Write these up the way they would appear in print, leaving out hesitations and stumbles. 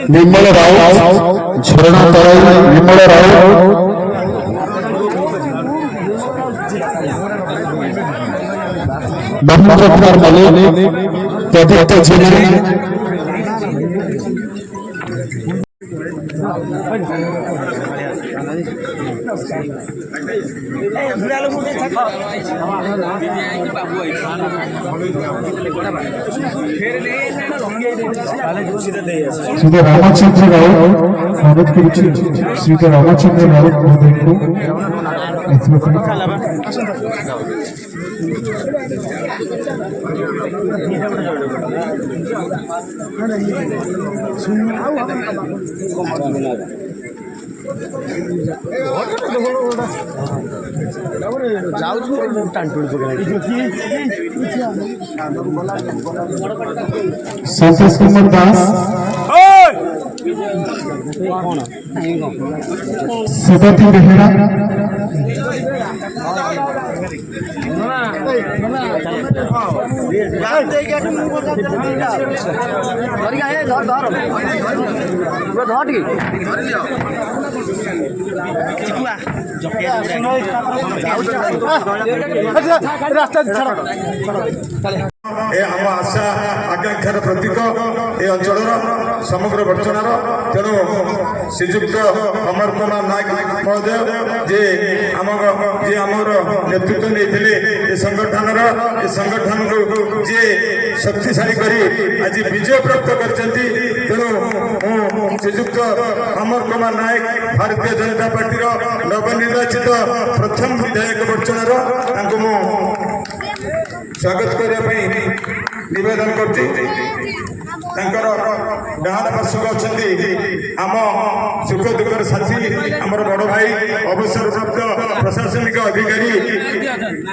निर्मल राव झरणा तराई निर्मल राव ब्रह्मपुत्र मलिक प्रदीप्त जिले श्री रामचंद्र राव स्वागत करुच्ची श्री रामचंद्र राव महोदय संतोष कुमार दास सदाती बेहरा आम आशा आकांक्षार प्रतीक ए अंचल समग्र बर्चनार तेणु श्रीजुक्त अमर कुमार नायक महोदय जे आमर नेतृत्व नहीं संगठन को जे शक्तिशाली करी आज विजय प्राप्त कर तेणु श्रीजुक्त अमर कुमार नायक भारतीय जनता पार्टी नवनिर्वाचित प्रथम विधायक बर्चनार स्वागत करने निवेदन कर डाहाण पार्श्वक अच्छा आम सुख दुखर साथी आम बड़ भाई अवसर प्राप्त प्रशासनिक अधिकारी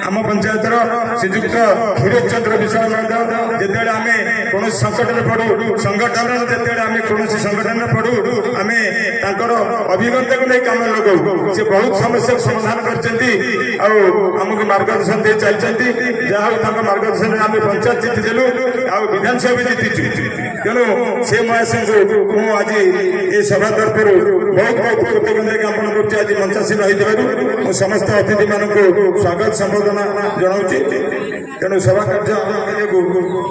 आम पंचायतर श्रीजुक्त क्षीरोद चंद्र विशाल महतो जिते आम कौन संकट में पड़ू संगठन जिते आम कौन संगठन में पड़ू आम अभिज्ञता को नहीं कम लगू से बहुत समस्या समाधान करमको मार्गदर्शन दे चलती जहाँ मार्गदर्शन आम पंचायत जीतिदेलु आ विधानसभा जीतिचु तेणु से महाशय को आज ये सभा तरफ बहुत बहुत कृतज्ञता ज्ञापन कर आज मंचासीन होती समस्त अतिथि मान स्वागत संबोधना जनाऊँ तेणु सभा कार्य